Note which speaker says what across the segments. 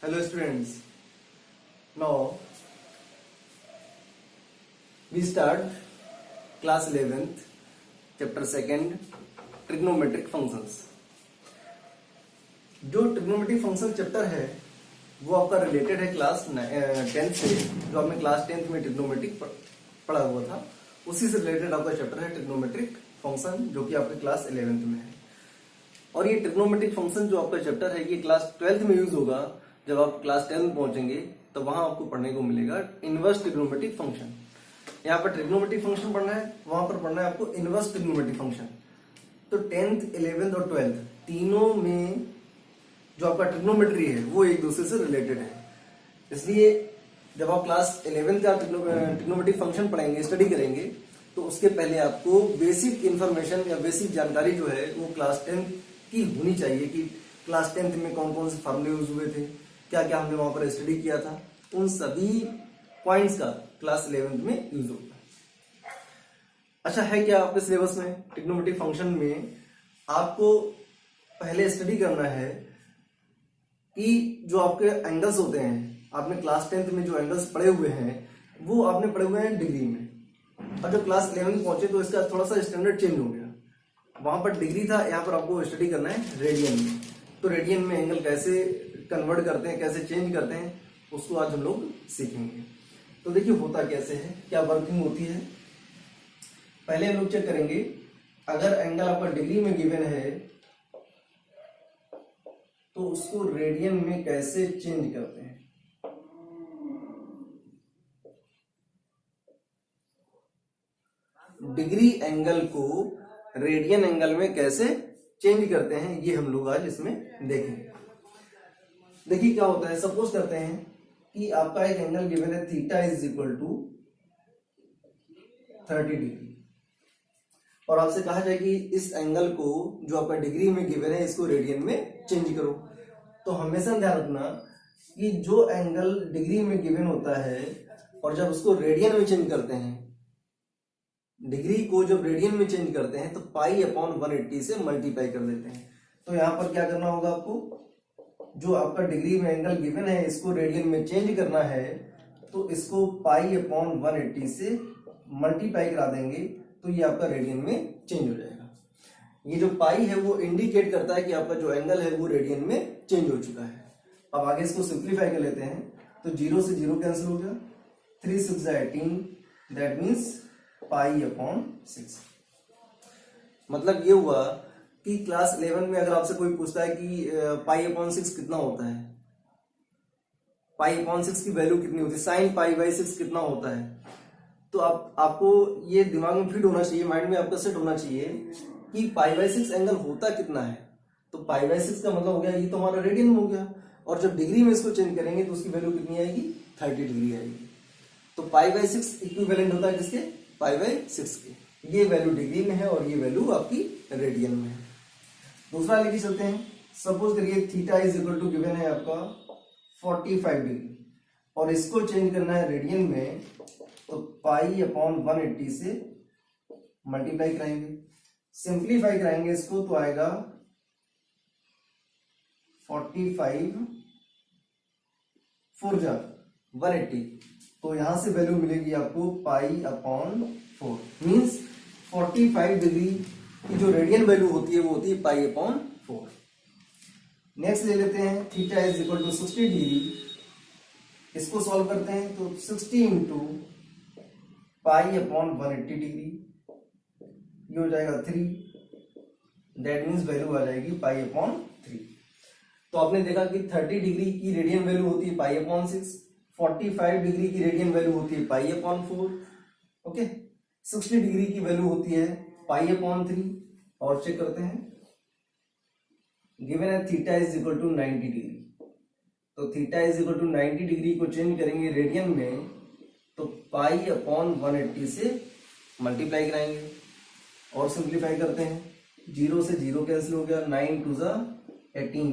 Speaker 1: Hello students, now we start class 11th chapter 2nd trigonometric functions। जो trigonometric function chapter है वो आपका related है क्लास 10th से, जो आपने क्लास 10th में ट्रिग्नोमेट्रिक पढ़ा हुआ था उसी से रिलेटेड आपका चैप्टर है ट्रिग्नोमेट्रिक फंक्शन, जो कि आपके क्लास 11th में है। और ये ट्रिग्नोमेट्रिक फंक्शन जो आपका चैप्टर है ये क्लास 12th में यूज होगा। जब आप क्लास 10 में पहुंचेंगे तो वहां आपको पढ़ने को मिलेगा इनवर्स ट्रिग्नोमेट्रिक फंक्शन। यहाँ पर ट्रिग्नोमेट्रिक फंक्शन पढ़ना है, वहां पर पढ़ना है आपको इनवर्स ट्रिग्नोमेट्रिक फंक्शन। तो 10th, 11th और 12th तीनों में जो आपका ट्रिग्नोमेट्री है वो एक दूसरे से रिलेटेड है। इसलिए जब आप क्लास 11th का ट्रिग्नोमेट्रिक फंक्शन पढ़ेंगे, स्टडी करेंगे, तो उसके पहले आपको बेसिक इंफॉर्मेशन या बेसिक जानकारी जो है वो क्लास 10th की होनी चाहिए कि क्लास 10th में कौन कौन से फार्मूले यूज हुए थे, क्या क्या हमने वहां पर स्टडी किया था, उन सभी पॉइंट्स का क्लास 11th में यूज होगा। अच्छा है क्या आपके सिलेबस में ट्रिग्नोमेट्रिक फंक्शन में आपको पहले स्टडी करना है कि जो आपके एंगल्स होते हैं, आपने क्लास 10th में जो एंगल्स पढ़े हुए हैं वो आपने पढ़े हुए हैं डिग्री में, और जब क्लास 11 पहुंचे तो इसका थोड़ा सा स्टैंडर्ड चेंज हो गया। वहां पर डिग्री था, यहाँ पर आपको स्टडी करना है रेडियन में। तो रेडियन में एंगल कैसे कन्वर्ट करते हैं, कैसे चेंज करते हैं, उसको आज हम लोग सीखेंगे। तो देखिए होता कैसे है, क्या वर्किंग होती है। पहले हम लोग चेक करेंगे, अगर एंगल आपका डिग्री में गिवन है तो उसको रेडियन में कैसे चेंज करते हैं। डिग्री एंगल को रेडियन एंगल में कैसे चेंज करते हैं ये हम लोग आज इसमें देखेंगे। देखिए क्या होता है, सपोज करते हैं कि आपका एक एंगल गिवन है theta is equal to 30 degree, और आपसे कहा जाए कि इस एंगल को जो आपका डिग्री में गिवन है इसको रेडियन में चेंज करो। तो हमेशा ध्यान रखना कि जो एंगल डिग्री में गिवन होता है और जब उसको रेडियन में चेंज करते हैं, डिग्री को जब रेडियन में चेंज करते हैं तो पाई अपॉन 180 से मल्टीप्लाई कर देते हैं। तो यहां पर क्या करना होगा आपको, जो आपका डिग्री में एंगल गिवन है इसको रेडियन में चेंज करना है, तो इसको पाई अपॉन 180 से मल्टीप्लाई करा देंगे तो ये आपका रेडियन में चेंज हो जाएगा। ये जो पाई है वो इंडिकेट करता है कि आपका जो एंगल है वो रेडियन में चेंज हो चुका है। अब आगे इसको सिंप्लीफाई कर लेते हैं, तो 0 से 0 कैंसिल हो गया, 3 6 18, दैट मीन्स पाई अपॉन 6। मतलब ये हुआ कि क्लास 11 में अगर आपसे कोई पूछता है कि पाई अपॉन 6 कितना होता है, पाई अपॉन 6 की वैल्यू कितनी होती है, साइन पाई बाई 6 कितना होता है, तो आपको ये दिमाग में फिट होना चाहिए, माइंड में आपका सेट होना चाहिए कि पाई बाई 6 एंगल होता कितना है। तो पाई बाई 6 का मतलब हो गया ये तो हमारा रेडियन में हो गया, और जब डिग्री में इसको चेंज करेंगे तो उसकी वैल्यू कितनी आएगी, 30 डिग्री आएगी। तो पाई बाई 6 इक्विवेलेंट होता है किसके, पाई बाई 6 के। ये वैल्यू डिग्री में है और ये वैल्यू आपकी रेडियन में है। दूसरा लेके चलते हैं, सपोज करिए theta is equal to given है आपका 45 डिग्री और इसको चेंज करना है रेडियन में, तो पाई अपॉन 180 से मल्टीप्लाई कराएंगे, सिंप्लीफाई कराएंगे इसको तो आएगा 45 4 जा 180, तो यहां से वैल्यू मिलेगी आपको पाई अपॉन 4, मींस 45 डिग्री की जो रेडियन वैल्यू होती है वो होती है पाई अपॉन 4। नेक्स्ट ले लेते हैं theta is equal to 60 degree, इसको सॉल्व करते हैं तो 60 इंटू पाई अपॉन 180 डिग्री, ये हो जाएगा 3, दैट मीन्स वैल्यू आ जाएगी पाई अपॉन 3। तो आपने देखा कि 30 डिग्री की रेडियन वैल्यू होती है पाई अपॉन 6, 45 डिग्री की रेडियन वैल्यू होती है पाई अपॉन 4, ओके, 60 डिग्री की वैल्यू होती है पाई अपॉन 3। और चेक करते हैं, गिवन है theta is equal to 90 degree, तो theta is equal to 90 degree को चेंज करेंगे रेडियन में तो पाई अपॉन 180 से मल्टीप्लाई कराएंगे और सिंप्लीफाई करते हैं, 0 से 0 कैंसिल हो गया, 9 2 जा 18,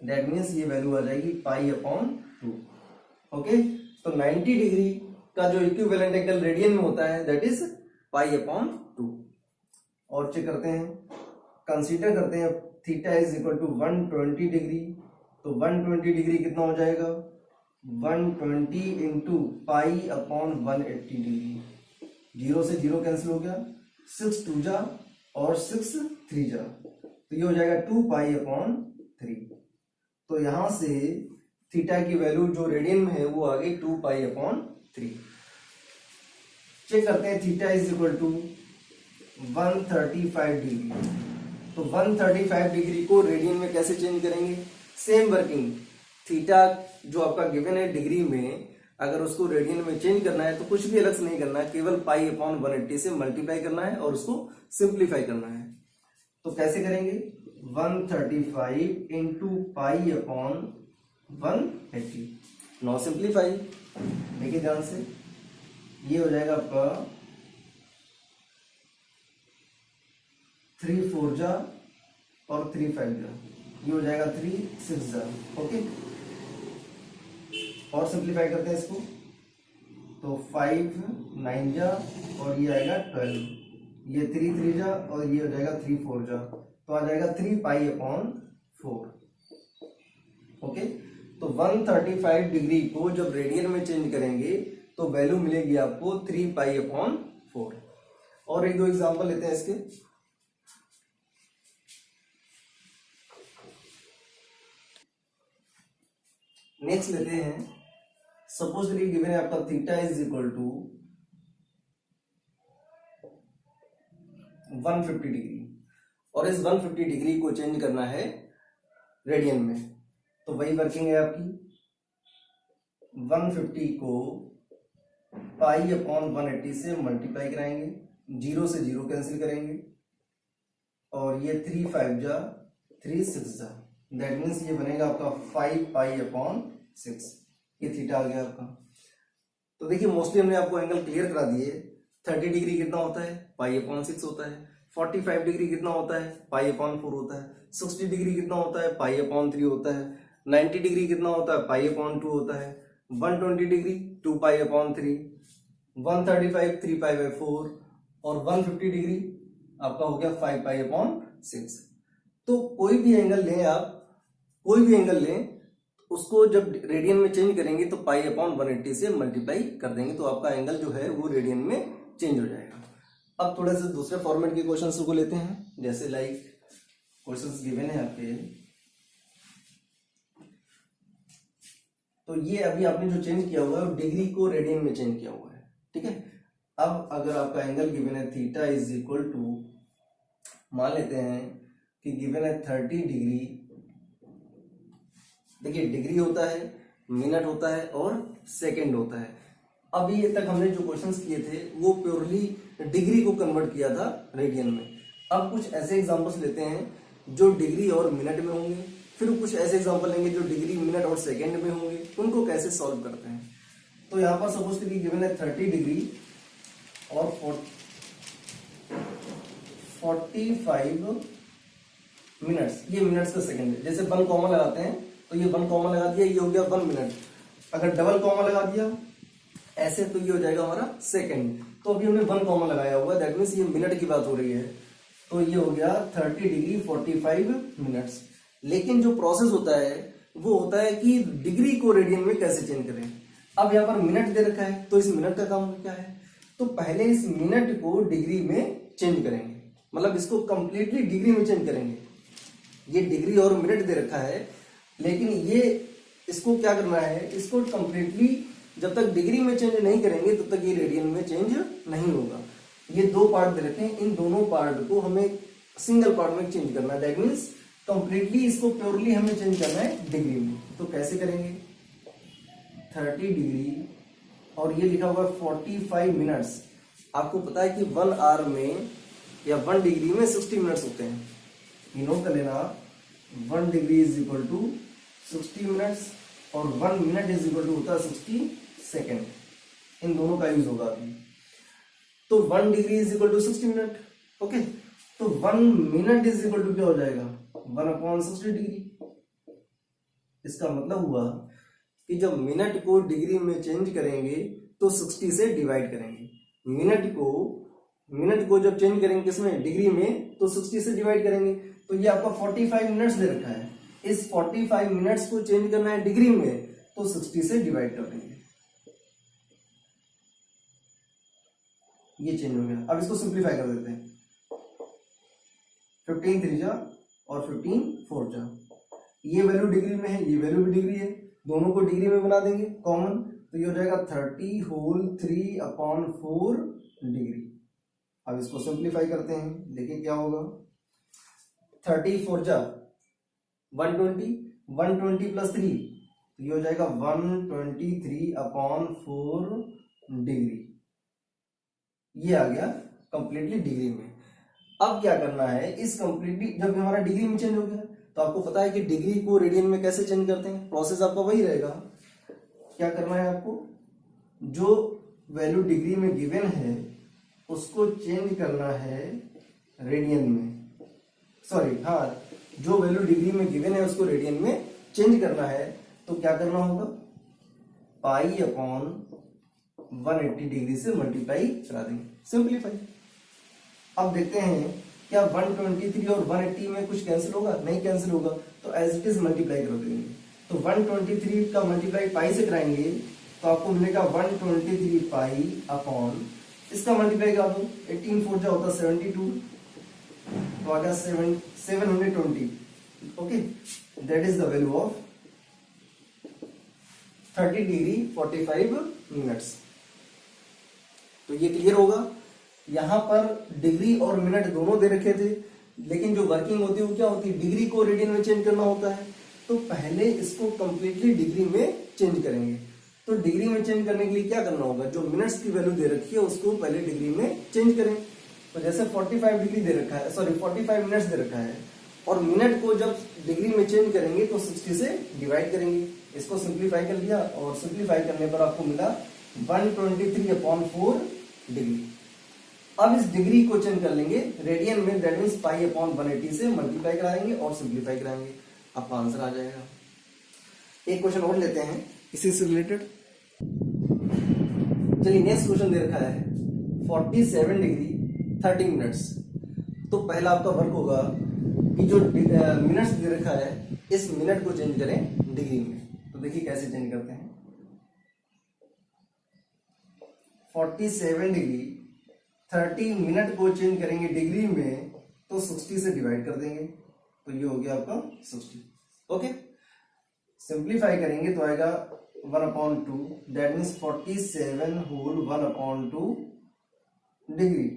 Speaker 1: दैट मीन्स ये वैल्यू आ जाएगी पाई अपॉन 2। ओके, तो 90 डिग्री का जो इक्विवेलेंट एंगल रेडियन में होता है दैट इज पाई अपॉन 2। और चेक करते हैं, कंसीडर करते हैं theta is equal to 120 degree, तो 120 डिग्री कितना हो जाएगा, 120 इंटू पाई अपॉन 180 डिग्री, 0 से 0 कैंसिल हो गया, 6 2 जा और 6 3 जा, तो ये हो जाएगा 2 पाई अपॉन 3। तो यहां से थीटा की वैल्यू जो रेडियन में है वो आ गई 2 पाई अपॉन 3। चेक करते हैं theta is equal to 135 degree. तो 135 डिग्री को रेडियन में कैसे चेंज करेंगे, सेम वर्किंग, थीटा जो आपका गिवन है डिग्री में, अगर उसको रेडियन में चेंज करना है तो कुछ भी अलग से नहीं करना है, केवल पाई अपॉन 180 से मल्टीप्लाई करना है और उसको सिंप्लीफाई करना है। तो कैसे करेंगे, 135 इंटू पाई अपॉन 180, नौ सिंप्लीफाई, देखिए ध्यान से, ये हो जाएगा आपका 3 4 जा और 3 5 जा, ये हो जाएगा 3 6 जा। ओके, और सिंप्लीफाई करते हैं इसको, तो 5 9 जा और ये आएगा 12, ये 3 3 जा और ये हो जाएगा 3 4 जा, तो आ जाएगा 3 पाई अपॉन 4। ओके, तो 135 डिग्री को जब रेडियन में चेंज करेंगे तो वैल्यू मिलेगी आपको 3 पाई अपॉन 4। और एक दो एग्जांपल लेते हैं इसके। नेक्स्ट लेते हैं, सपोजली गिवन है आपका theta is equal to 150 degree और इस 150 डिग्री को चेंज करना है रेडियन में, तो वही वर्किंग है आपकी, 150 को पाई अपॉन 180 से मल्टीप्लाई कराएंगे, 0 से 0 कैंसिल करेंगे और ये 3 5 जा 3 6 जा, दैट मीन्स ये बनेगा आपका 5 पाई अपॉन 6, ये थीटा आ गया आपका। तो देखिए मोस्टली हमने आपको एंगल क्लियर करा दिए। 30 डिग्री कितना होता है, पाई अपॉन 6 होता है। 45 डिग्री कितना होता है, पाई अपॉन 4 होता है। 60 डिग्री कितना होता है, पाई अपॉन 3 होता है। 90 डिग्री कितना होता है, पाई अपॉन 2 होता है। 120 degree 2 pi upon 3, 135 3 pi by 4 और 150 डिग्री आपका हो गया 5 पाई अपॉन 6। तो कोई भी एंगल लें आप, कोई भी एंगल लें, उसको जब रेडियन में चेंज करेंगे तो पाई अपॉन 180 से मल्टीप्लाई कर देंगे तो आपका एंगल जो है वो रेडियन में चेंज हो जाएगा। अब थोड़ा सा दूसरे फॉर्मेट के क्वेश्चंस को लेते हैं, जैसे लाइक क्वेश्चंस गिवन है आपके, तो ये अभी आपने जो चेंज किया हुआ है डिग्री को रेडियन में चेंज किया हुआ है, ठीक है। अब अगर आपका एंगल गिवन है थीटा इज इक्वल टू, मान लेते हैं कि गिवन है 30 डिग्री, देखिए डिग्री होता है, मिनट होता है और सेकंड होता है। अभी तक हमने जो क्वेश्चंस किए थे वो प्योरली डिग्री को कन्वर्ट किया था रेडियन में। अब कुछ ऐसे एग्जांपल्स लेते हैं जो डिग्री और मिनट में होंगे, फिर कुछ ऐसे एग्जांपल लेंगे जो डिग्री मिनट और सेकंड में होंगे, उनको कैसे सॉल्व करते हैं। तो यहाँ पर सपोज करिए गिवन है 30 डिग्री और 45 मिनट्स, ये मिनट्स का सेकंड है। जैसे 1 कॉमा लगाते हैं तो ये 1 कॉमा लगा दिया, ये हो गया 1 मिनट। अगर डबल कॉमा लगा दिया ऐसे तो ये हो जाएगा हमारा सेकंड। तो अभी हमने 1 कॉमा लगाया हुआ है, दैट मीन्स ये मिनट की बात हो रही है, तो ये हो गया 30 डिग्री 45 मिनट्स। लेकिन जो प्रोसेस होता है वो होता है कि डिग्री को रेडियन में कैसे चेंज करें। अब यहाँ पर मिनट दे रखा है तो इस मिनट का काम क्या है, तो पहले इस मिनट को डिग्री में चेंज करेंगे, मतलब इसको कंप्लीटली डिग्री में चेंज करेंगे। ये डिग्री और मिनट दे रखा है, लेकिन ये इसको क्या करना है, इसको कंप्लीटली जब तक डिग्री में चेंज नहीं करेंगे तब तक ये रेडियन में चेंज नहीं होगा। ये 2 पार्ट दे रखे हैं, इन दोनों पार्ट को हमें सिंगल पार्ट में चेंज करना है, दैट मीन्स कंप्लीटली इसको प्योरली हमें चेंज करना है डिग्री में। तो कैसे करेंगे, 30 डिग्री और ये लिखा हुआ है 45 मिनट्स। आपको पता है कि 1 आवर में या 1 डिग्री में 60 मिनट्स होते हैं, ये नोट कर लेना। 1 degree is equal to 60 minutes और 1 मिनट इज इक्वल टू होता है 60 सेकेंड, इन दोनों का यूज होगा अभी। तो 1 degree is equal to 60 minute, okay. तो 1 मिनट इज इक्वल टू क्या हो जाएगा, 1/60 डिग्री। इसका मतलब हुआ कि जब मिनट को डिग्री में चेंज करेंगे तो 60 से डिवाइड करेंगे। मिनट को जब चेंज करेंगे किसमें, डिग्री में, तो 60 से डिवाइड करेंगे। तो ये आपका 45 मिनट्स दे रखा है, इस 45 मिनट्स को चेंज करना है डिग्री में तो 60 से डिवाइड कर देंगे, ये चेंज हो गया। अब इसको सिंप्लीफाई कर देते हैं, 15 3 जा और 15 4 जा, ये वैल्यू डिग्री में है, ये वैल्यू भी डिग्री है, दोनों को डिग्री में बना देंगे कॉमन, तो ये हो जाएगा 30 होल 3/4 डिग्री। अब इसको सिंप्लीफाई करते हैं, देखिए क्या होगा, 30 4 जा 120, 120 प्लस 3 तो ये हो जाएगा 123/4 डिग्री, ये आ गया कंप्लीटली डिग्री में। अब क्या करना है, इस कंप्लीटली जब हमारा डिग्री में चेंज हो गया तो आपको पता है कि डिग्री को रेडियन में कैसे चेंज करते हैं, प्रोसेस आपका वही रहेगा। क्या करना है आपको, जो वैल्यू डिग्री में गिवन है उसको चेंज करना है रेडियन में, सॉरी हाँ, जो वैल्यू डिग्री में गिवन है उसको रेडियन में चेंज करना है, तो क्या करना होगा, पाई/180 डिग्री से मल्टीप्लाई करा देंगे, सिंप्लीफाई। अब देखते हैं क्या 123 और 180 में कुछ कैंसिल होगा, नहीं कैंसिल होगा, तो एज इट इज मल्टीप्लाई कर देंगे। तो 123 का मल्टीप्लाई पाई से कराएंगे तो आपको मिलेगा 123 पाई अपॉन, इसका मल्टीप्लाई करा दो, 18 4 जा होता 72, तो आ गया 720, okay, that is the value of 30 degree 45 minutes. तो ये क्लियर होगा। यहां पर डिग्री और मिनट दोनों दे रखे थे, लेकिन जो वर्किंग होती है वो क्या होती है, डिग्री को रेडियन में चेंज करना होता है, तो पहले इसको कंप्लीटली डिग्री में चेंज करेंगे। तो डिग्री में चेंज करने के लिए क्या करना होगा, जो मिनट्स की वैल्यू दे रखी है उसको पहले डिग्री में चेंज करें। तो जैसे 45 डिग्री दे रखा है, सॉरी 45 मिनट्स दे रखा है, और मिनट को जब डिग्री में चेंज करेंगे तो 60 से डिवाइड करेंगे। इसको सिंप्लीफाई कर लिया, और सिंप्लीफाई करने पर आपको मिला 123/4 डिग्री। अब इस डिग्री को चेंज कर लेंगे रेडियन में, दैट मींस पाई/180 से मल्टीप्लाई कराएंगे और सिंप्लीफाई कराएंगे, आपका आंसर आ जाएगा। एक क्वेश्चन और लेते हैं इसी से रिलेटेड। चलिए नेक्स्ट क्वेश्चन दे रखा है 47 डिग्री 30 मिनट्स। तो पहला आपका वर्क होगा कि जो मिनट्स दे रखा है इस मिनट को चेंज करें डिग्री में। तो देखिए कैसे चेंज करते हैं, 47 डिग्री 30 मिनट को चेंज करेंगे डिग्री में तो 60 से डिवाइड कर देंगे, तो ये हो गया आपका 60, ओके। सिंप्लीफाई करेंगे तो आएगा 1/2, दैट मीन्स 47 होल 1/2 डिग्री।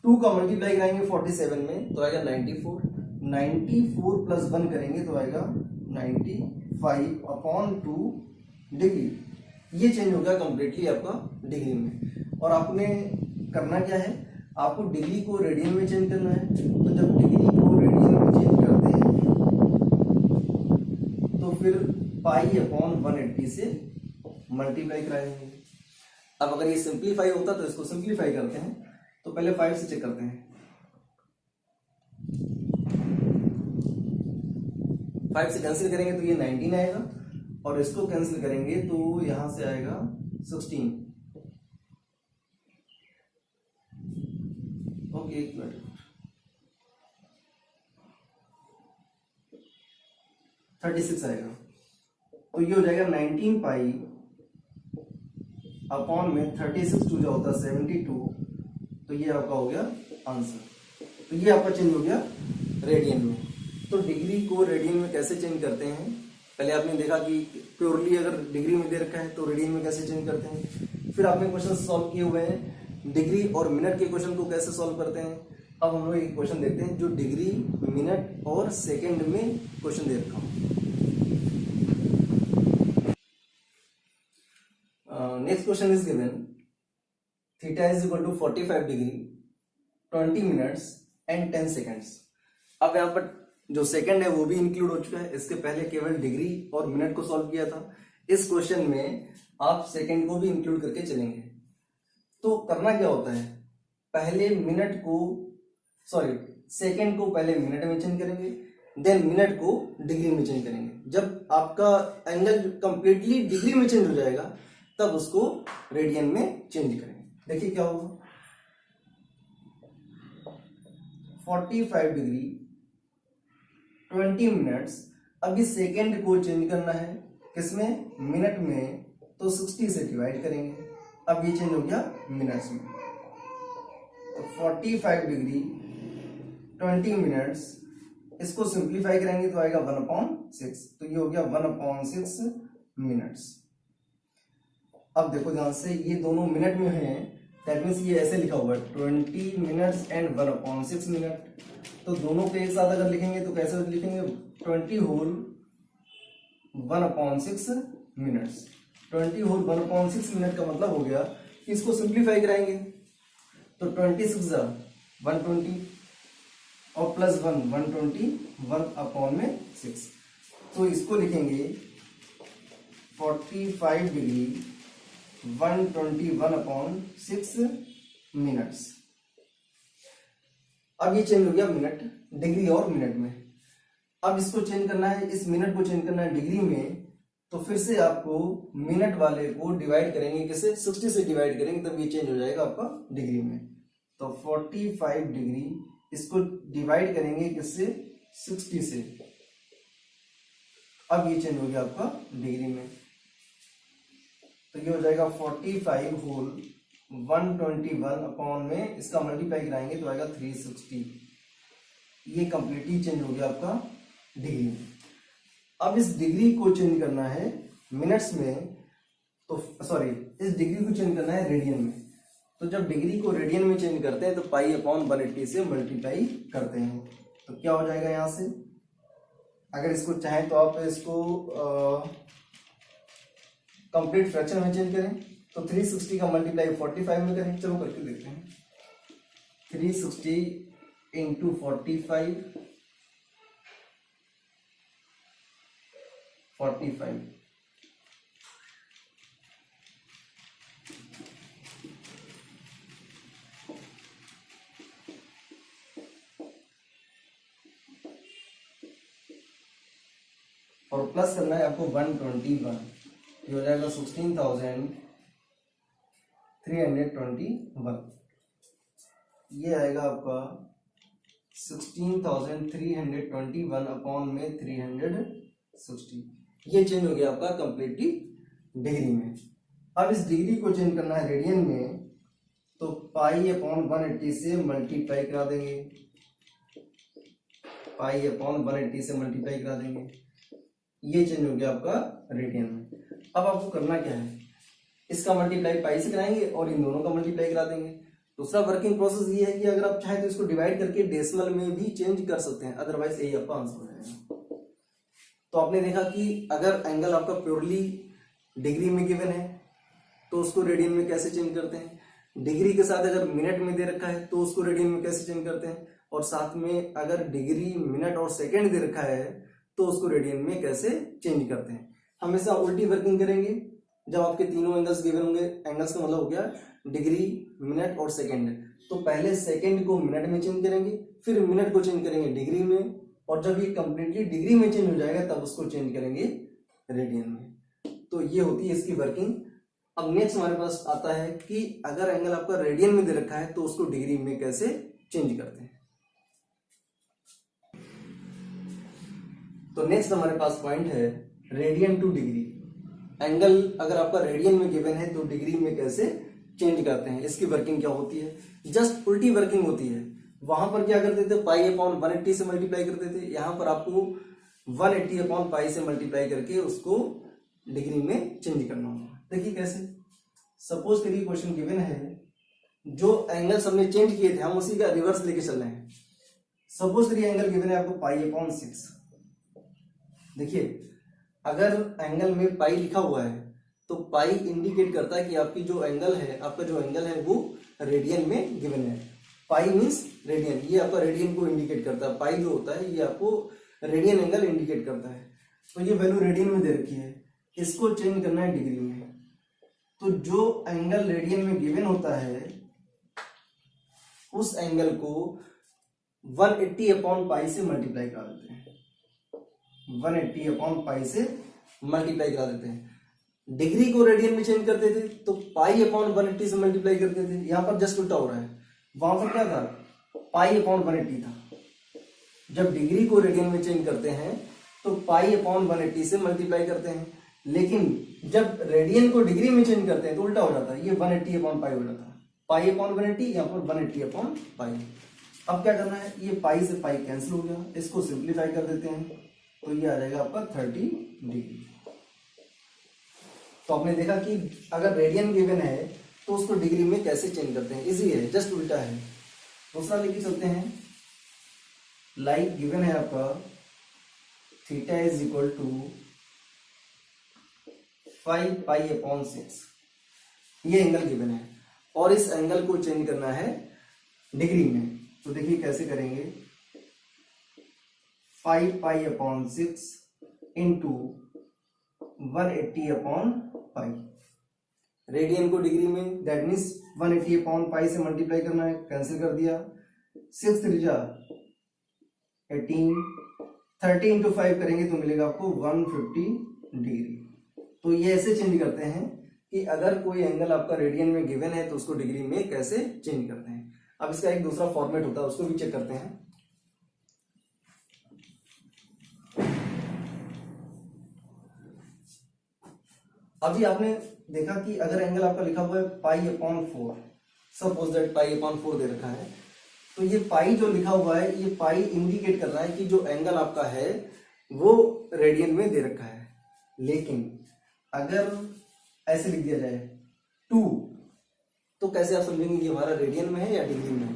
Speaker 1: 2 का मल्टीप्लाई कराएंगे 47 में तो आएगा 94, 94 प्लस 1 करेंगे तो आएगा 95/2 डिग्री। ये चेंज होगा कंप्लीटली आपका डिग्री में। और आपने करना क्या है, आपको डिग्री को रेडियन में चेंज करना है। तो जब डिग्री को रेडियन में चेंज करते हैं तो फिर पाई/180 से मल्टीप्लाई कराएंगे। अब अगर ये सिंप्लीफाई होता तो इसको सिंप्लीफाई करते हैं, तो पहले 5 से चेक करते हैं, 5 से कैंसिल करेंगे तो ये 19 आएगा, और इसको कैंसिल करेंगे तो यहां से आएगा 16, ओके। एक मिनट, 36 आएगा, तो ये हो जाएगा 19 पाई अपॉन में 36 2 जो होता है 72, तो ये आपका हो गया आंसर। तो ये आपका चेंज हो गया रेडियन में। तो डिग्री को रेडियन में कैसे चेंज करते हैं, पहले आपने देखा कि प्योरली अगर डिग्री में दे रखा है तो रेडियन में कैसे चेंज करते हैं। फिर आपने क्वेश्चन सॉल्व किए हुए हैं, डिग्री और मिनट के क्वेश्चन को कैसे सॉल्व करते हैं। अब हम लोग एक क्वेश्चन देखते हैं जो डिग्री, मिनट और सेकेंड में क्वेश्चन दे रखा हूं। Next question is given, theta is equal to 45 degree 20 minutes and 10 seconds. अब यहाँ पर जो सेकंड है वो भी इंक्लूड हो चुका है, इसके पहले केवल डिग्री और मिनट को सॉल्व किया था। इस क्वेश्चन में आप सेकंड को भी इंक्लूड करके चलेंगे। तो करना क्या होता है, पहले मिनट को, सॉरी सेकंड को पहले मिनट में चेंज करेंगे, देन मिनट को डिग्री में चेंज करेंगे। जब आपका एंगल कंप्लीटली डिग्री में चेंज हो जाएगा तब उसको रेडियन में चेंज करेंगे। देखिए क्या होगा, 45 डिग्री 20 मिनट्स। अब इस सेकेंड को चेंज करना है किसमें, मिनट में, तो 60 से डिवाइड करेंगे। अब ये चेंज हो गया मिनट्स में, तो 45 डिग्री 20 मिनट्स, इसको सिंप्लीफाई करेंगे तो आएगा 1/6, तो ये हो गया 1/6 मिनट्स। अब देखो ध्यान से, ये दोनों मिनट में है, दैट मीन्स ये ऐसे लिखा हुआ है 20 मिनट्स एंड 1/6 मिनट। तो दोनों को एक साथ अगर लिखेंगे तो कैसे लिखेंगे, 20 होल 1/6 मिनट्स। 20 होल 1/6 मिनट का मतलब हो गया कि इसको सिंप्लीफाई कराएंगे तो 26 120 और प्लस 1 120, 1/6। तो इसको लिखेंगे 45 डिग्री 121/6 मिनट्स। अब ये चेंज हो गया मिनट, डिग्री और मिनट में। अब इसको चेंज करना है, इस मिनट को चेंज करना है डिग्री में, तो फिर से आपको मिनट वाले को डिवाइड करेंगे किससे, 60 से डिवाइड करेंगे, तब ये चेंज हो जाएगा आपका डिग्री में। तो 45 डिग्री इसको डिवाइड करेंगे किससे, 60 से, अब ये चेंज हो गया आपका डिग्री में। तो ये हो जाएगा 45 होल 121 अपॉन में इसका मल्टीप्लाई कराएंगे तो आएगा 360। ये कंप्लीटली चेंज हो गया आपका डिग्री में। अब इस डिग्री को चेंज करना है मिनट्स में, तो सॉरी, इस डिग्री को चेंज करना है रेडियन में। तो जब डिग्री को रेडियन में चेंज करते हैं तो π/180 से मल्टीप्लाई करते हैं, तो क्या हो जाएगा यहां से, अगर इसको चाहें तो आप इसको कंप्लीट फ्रैक्शन में चेंज करें, तो 360 का मल्टीप्लाई 45 में करें। चलो करके देखते हैं, 360 इंटू 45 और प्लस करना है आपको 121, ये हो जाएगा 16,321। ये आएगा आपका 16,321 अपॉन में 360। ये चेंज हो गया आपका कंप्लीटली डिग्री में। अब इस डिग्री को चेंज करना है रेडियन में, तो π/180 से मल्टीप्लाई करा देंगे, π/180 से मल्टीप्लाई करा देंगे। ये चेंज हो गया आपका रेडियन में। अब आपको करना क्या है, इसका मल्टीप्लाई पाई से कराएंगे और इन दोनों का मल्टीप्लाई करा देंगे। दूसरा वर्किंग प्रोसेस ये है कि अगर आप चाहें तो इसको डिवाइड करके डेसिमल में भी चेंज कर सकते हैं, अदरवाइज यही आपका आंसर हो जाएगा। तो आपने देखा कि अगर एंगल आपका प्योरली डिग्री में गिवन है तो उसको रेडियन में कैसे चेंज करते हैं, डिग्री के साथ अगर मिनट में दे रखा है तो उसको रेडियन में कैसे चेंज करते हैं, और साथ में अगर डिग्री मिनट और सेकेंड दे रखा है तो उसको रेडियन में कैसे चेंज करते हैं। हमेशा उल्टी वर्किंग करेंगे जब आपके तीनों एंगल्स गिवन होंगे। एंगल्स का मतलब हो गया डिग्री, मिनट और सेकेंड। तो पहले सेकेंड को मिनट में चेंज करेंगे, फिर मिनट को चेंज करेंगे डिग्री में, और जब ये कंप्लीटली डिग्री में चेंज हो जाएगा तब उसको चेंज करेंगे रेडियन में। तो ये होती है इसकी वर्किंग। अब नेक्स्ट हमारे पास आता है कि अगर एंगल आपका रेडियन में दे रखा है तो उसको डिग्री में कैसे चेंज करते हैं। तो नेक्स्ट हमारे पास पॉइंट है रेडियन टू डिग्री। एंगल अगर आपका रेडियन में गिवन है तो डिग्री में कैसे चेंज करते हैं, इसकी वर्किंग क्या होती है। जस्ट उल्टी वर्किंग होती है। वहां पर क्या करते थे, π/180 से मल्टीप्लाई करते थे, यहां पर आपको 180/π से मल्टीप्लाई करके उसको डिग्री में चेंज करना होगा। देखिए कैसे, सपोज करिए क्वेश्चन गिवन है, जो एंगल्स हमने चेंज किए थे हम उसी का रिवर्स लेके चल रहे हैं। सपोज करिए एंगल गिवन है आपको π/6। देखिए अगर एंगल में पाई लिखा हुआ है तो पाई इंडिकेट करता है कि आपकी जो एंगल है, आपका जो एंगल है वो रेडियन में गिवन है। पाई मींस रेडियन, ये आपका रेडियन को इंडिकेट करता है। पाई जो होता है ये आपको रेडियन एंगल इंडिकेट करता है। तो ये वैल्यू रेडियन में दे रखी है, इसको चेंज करना है डिग्री में। तो जो एंगल रेडियन में गिवन होता है उस एंगल को 180/π से मल्टीप्लाई करा देते हैं। 180/π से मल्टीप्लाई करा देते हैं। डिग्री को रेडियन में चेंज करते थे तो π/180 से मल्टीप्लाई करते थे। यहां पर जस्ट उल्टा हो रहा है, वहां पर क्या था, π/180 था। जब डिग्री को रेडियन में चेंज करते हैं तो पाई अपॉन 180 से मल्टीप्लाई करते हैं, लेकिन जब रेडियन को डिग्री में चेंज करते हैं तो उल्टा हो जाता है, ये 180 अपॉन पाई हो जाता है, पाई अपॉन 180, यहाँ पर 180 अपॉन पाई। अब क्या करना है, ये पाई से पाई कैंसिल हो गया, इसको सिंप्लीफाई कर देते हैं तो ये आ जाएगा आपका 30 डिग्री। तो आपने देखा कि अगर रेडियन गिवन है तो उसको डिग्री में कैसे चेंज करते हैं, इजी है, जस्ट उल्टा है। दूसरा लेके चलते हैं, लाइक गिवन है आपका theta is equal to 5 pi upon 6, ये एंगल गिवन है और इस एंगल को चेंज करना है डिग्री में। तो देखिए कैसे करेंगे, 5 pi upon 6 into 180 upon pi, radian को डिग्री में, दैट मीन्स 180 अपॉन पाई से मल्टीप्लाई करना है, कैंसिल कर दिया, 6 त्रिजा 18, 30 इंटू 5 करेंगे तो मिलेगा आपको 150 डिग्री। तो ये ऐसे चेंज करते हैं कि अगर कोई एंगल आपका रेडियन में गिवन है तो उसको डिग्री में कैसे चेंज करते हैं। अब इसका एक दूसरा फॉर्मेट होता है, उसको भी चेक करते हैं। अभी आपने देखा कि अगर एंगल आपका लिखा हुआ है pi upon 4, suppose that pi upon 4 दे रखा है, तो ये पाई जो लिखा हुआ है, ये पाई इंडिकेट कर रहा है कि जो एंगल आपका है वो रेडियन में दे रखा है। लेकिन अगर ऐसे लिख दिया जाए 2, तो कैसे आप समझेंगे कि हमारा रेडियन में है या डिग्री में है।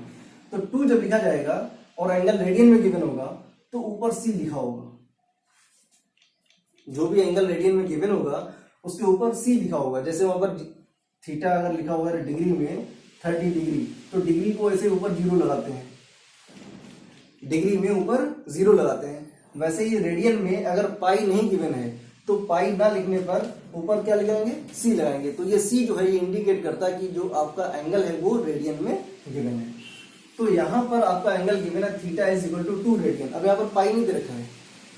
Speaker 1: तो 2 जब लिखा जाएगा और एंगल रेडियन में गिवन होगा तो ऊपर सी लिखा होगा, जो भी एंगल रेडियन में गिवन होगा उसके ऊपर सी लिखा होगा। जैसे वहां पर थीटा अगर लिखा हुआ है डिग्री में 30 डिग्री, तो डिग्री को ऐसे ऊपर 0 लगाते हैं, डिग्री में ऊपर 0 लगाते हैं। वैसे ही रेडियन में अगर पाई नहीं गिवन है तो पाई ना लिखने पर ऊपर क्या लगाएंगे, सी लगाएंगे। तो ये सी जो है ये इंडिकेट करता है कि जो आपका एंगल है वो रेडियन में गिवन है। तो यहाँ पर आपका एंगल गिवन है theta is equal to 2 radian. अब यहाँ पर पाई नहीं दे रखा है,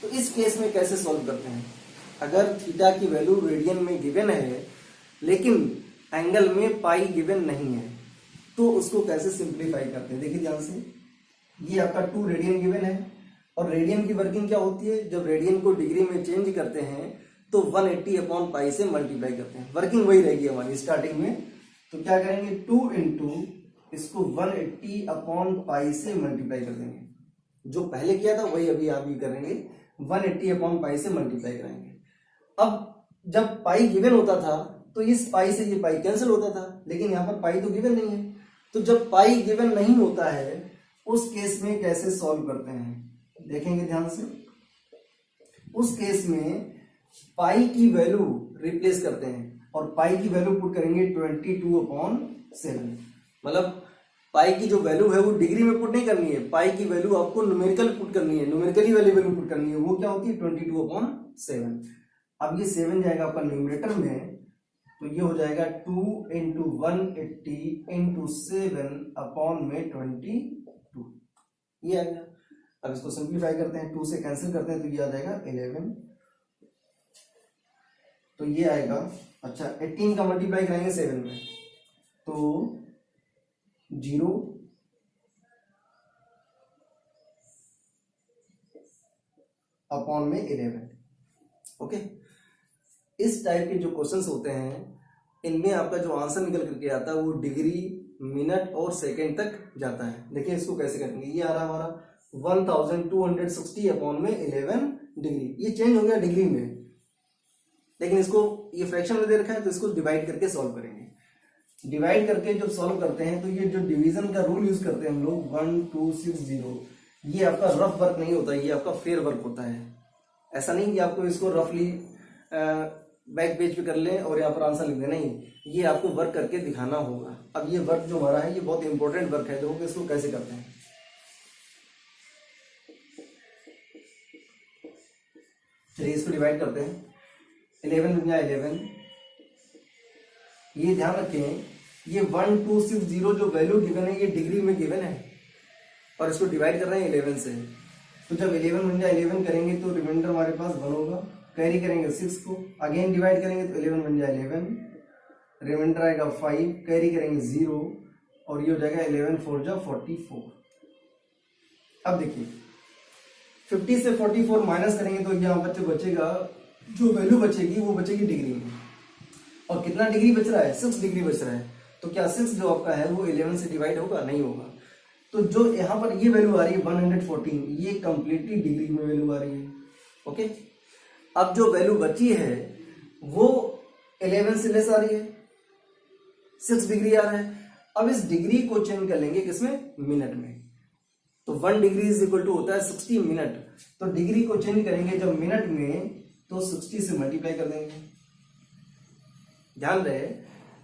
Speaker 1: तो इस केस में कैसे सॉल्व करते हैं। अगर थीटा की वैल्यू रेडियन में गिवन है लेकिन एंगल में पाई गिवन नहीं है तो उसको कैसे सिंप्लीफाई करते हैं। देखिए ध्यान से, ये आपका 2 रेडियन गिवन है और रेडियन की वर्किंग क्या होती है, जब रेडियन को डिग्री में चेंज करते हैं तो 180 अपॉन पाई से मल्टीप्लाई करते हैं, वर्किंग वही रहेगी हमारी स्टार्टिंग में। तो क्या करेंगे, 2 इंटू इसको 180 अपॉन पाई से मल्टीप्लाई कर देंगे, जो पहले किया था वही अभी आप भी करेंगे, 180 अपॉन पाई से मल्टीप्लाई करेंगे। अब जब पाई गिवन होता था तो इस पाई से ये पाई कैंसिल होता था, लेकिन यहाँ पर पाई तो गिवन नहीं है। तो जब पाई गिवन नहीं होता है उस केस में कैसे सॉल्व करते हैं, देखेंगे ध्यान से। उस केस में पाई की वैल्यू रिप्लेस करते हैं और पाई की वैल्यू पुट करेंगे 22/7। मतलब पाई की जो वैल्यू है वो डिग्री में पुट नहीं करनी है, पाई की वैल्यू आपको न्यूमेरिकल पुट करनी है, न्यूमेरिकली वाली वैल्यू पुट करनी है। वो क्या होती है, 22/7। अब ये 7 जाएगा आपका न्यूमरेटर में, तो ये हो जाएगा 2 इंटू 180 इंटू 7 अपॉन में 22, ये आ गया। अब इसको सिंप्लीफाई करते हैं, 2 से कैंसिल करते हैं तो ये आ जाएगा 11, तो ये आएगा। अच्छा 18 का मल्टीप्लाई करेंगे 7 में तो 0 अपॉन में 11। ओके, इस टाइप के जो क्वेश्चंस होते हैं इनमें आपका जो आंसर निकल करके आता है वो डिग्री, मिनट और सेकंड तक जाता है। देखिए इसको कैसे करेंगे, ये आ रहा हमारा 1260 अपॉन में 11 डिग्री, ये चेंज हो गया डिग्री में, लेकिन इसको ये फ्रैक्शन में दे रखा है तो इसको डिवाइड करके सॉल्व करेंगे। डिवाइड करके जब सॉल्व करते हैं तो ये जो डिवीजन का रूल यूज करते हैं हम लोग 1260, ये आपका रफ वर्क नहीं होता, ये आपका फेयर वर्क होता है। ऐसा नहीं कि आपको इसको रफली बैक पेज पे कर लें और यहाँ पर आंसर लिख दें, नहीं, ये आपको वर्क करके दिखाना होगा। अब ये वर्क जो हमारा है ये बहुत इंपॉर्टेंट वर्क है, देखो कि इसको कैसे करते हैं। चलिए इसको डिवाइड करते हैं, 11 गुना 11, ये ध्यान रखें ये 1260 जो वैल्यू गिवन है ये डिग्री में गिवन है और इसको डिवाइड कर रहे हैं 11 से। तो जब 11 गुना 11 करेंगे तो रिमाइंडर हमारे पास 1 होगा, कैरी करेंगे 6 को, अगेन डिवाइड करेंगे तो 11 गुना 11, रिमाइंडर आएगा 5, कैरी करेंगे 0 और ये हो जाएगा 11 4 जा 44। अब देखिए 50 से 44 माइनस करेंगे तो यहाँ बच्चे बचेगा, जो वैल्यू बचेगी वो बचेगी डिग्री में। और कितना डिग्री बच रहा है? 6 डिग्री बच रहा है। तो क्या 6 जो आपका है वो 11 से डिवाइड होगा? नहीं होगा। तो जो यहाँ पर ये वैल्यू आ रही है 114, ये कंप्लीटली डिग्री में वैल्यू आ रही है। ओके, अब जो वैल्यू बची है वो 11 से लेस आ रही है, 6 डिग्री आ रहा है। अब इस डिग्री को चेंज कर लेंगे किसमें? मिनट में। तो 1 डिग्री इज इक्वल टू होता है 60 मिनट। तो डिग्री को चेंज करेंगे जब मिनट में, तो 60 से मल्टीप्लाई कर देंगे। ध्यान रहे,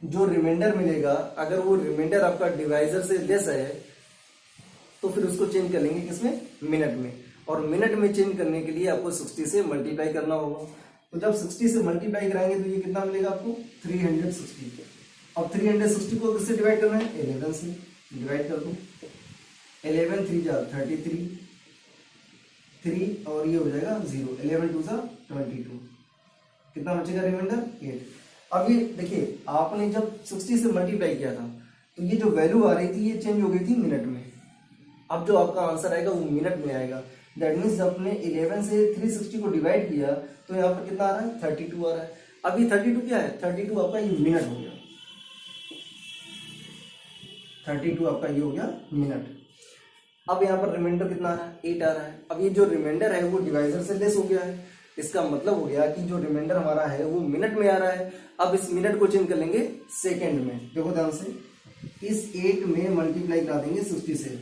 Speaker 1: जो रिमाइंडर मिलेगा अगर वो रिमाइंडर आपका डिवाइजर से लेस है तो फिर उसको चेंज कर लेंगे किसमें? मिनट में। और मिनट में चेंज करने के लिए आपको 60 से मल्टीप्लाई करना होगा। तो जब 60 से मल्टीप्लाई कराएंगे तो ये कितना मिलेगा आपको? 360। अब 360 को किससे डिवाइड करना है? 11 से डिवाइड कर दो। 11 3 जा 33, 3 और ये हो जाएगा 0। 11 2 जा 22, कितना बचेगा रिमाइंडर? 8। अब ये देखिए, आपने जब 60 से मल्टीप्लाई किया था तो ये जो वैल्यू आ रही थी ये चेंज हो गई थी मिनट में। अब जो आपका आंसर आएगा वो मिनट में आएगा। दैट मीन्स जब आपने 11 से 360 को डिवाइड किया तो यहाँ पर कितना आ रहा है? 32 आ रहा है। अब ये 32 क्या है? 32 आपका ये मिनट हो गया। 32 आपका ये हो गया मिनट। अब यहाँ पर रिमाइंडर कितना आ रहा है? 8 आ रहा है। अब ये जो रिमाइंडर है वो डिवाइजर से लेस हो गया है। इसका मतलब हो गया कि जो रिमाइंडर हमारा है वो मिनट में आ रहा है। अब इस मिनट को चेंज कर लेंगे सेकंड में। देखो ध्यान से, इस 8 में मल्टीप्लाई करा देंगे 60 से,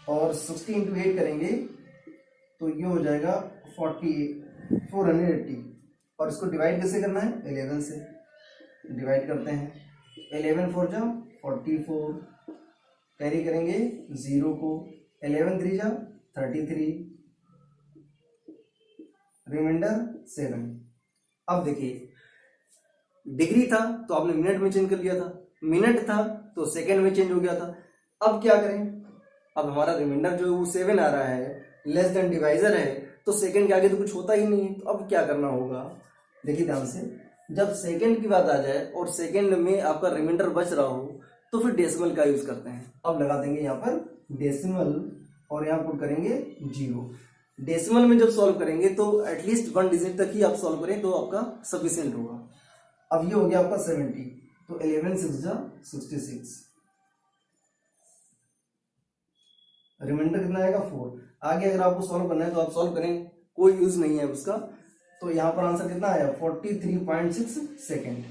Speaker 1: और 60 इंटू 8 करेंगे तो ये हो जाएगा 480। और इसको डिवाइड कैसे करना है? 11 से डिवाइड करते हैं। 11 4 जा 44, कैरी करेंगे 0 को। 11 3 जा 33, रिमाइंडर 7। अब देखिए, डिग्री था तो आपने मिनट में चेंज कर लिया था, मिनट था तो सेकंड में चेंज हो गया था। अब क्या करें? अब हमारा रिमाइंडर जो है वो 7 आ रहा है, लेस देन डिवाइजर है, तो सेकंड के आगे तो कुछ होता ही नहीं है। तो अब क्या करना होगा? देखिए ध्यान से, जब सेकंड की बात आ जाए और सेकंड में आपका रिमाइंडर बच रहा हो तो फिर डेसिमल का यूज करते हैं। अब लगा देंगे यहाँ पर डेसिमल और यहाँ पुट करेंगे 0। डेसिमल में जब सॉल्व करेंगे तो एटलीस्ट 1 डिजिट तक ही आप सॉल्व करें तो आपका सफिशिएंट होगा। अब ये हो गया आपका 70। तो 11 6 जा 66, रिमाइंडर कितना आएगा? 4। आगे अगर आपको सॉल्व करना है तो आप सॉल्व करें, कोई यूज नहीं है उसका। तो यहाँ पर आंसर कितना आया? 43.6 सेकेंड।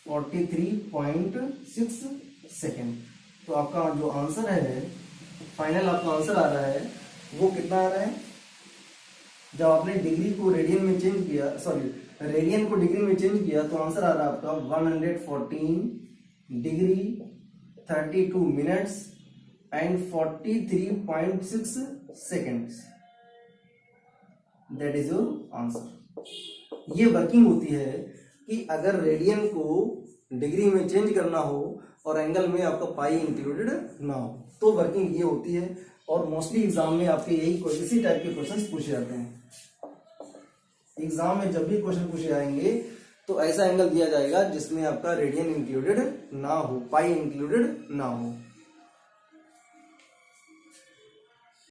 Speaker 1: 43.6 सेकेंड। तो आपका जो आंसर है, फाइनल आपका आंसर आ रहा है वो कितना आ रहा है? जब आपने डिग्री को रेडियन में चेंज किया, सॉरी रेडियन को डिग्री में चेंज किया तो आंसर आ रहा है आपका 114 degree 32 minutes and 43.6 seconds. That is your answer. ये वर्किंग होती है कि अगर रेडियन को डिग्री में चेंज करना हो और एंगल में आपका पाई इंक्लूडेड ना हो तो वर्किंग ये होती है। और मोस्टली एग्जाम में आपके यही इसी टाइप के क्वेश्चंस पूछे जाते हैं। एग्जाम में जब भी क्वेश्चन पूछे जाएंगे तो ऐसा एंगल दिया जाएगा जिसमें आपका रेडियन इंक्लूडेड ना हो, पाई इंक्लूडेड ना हो।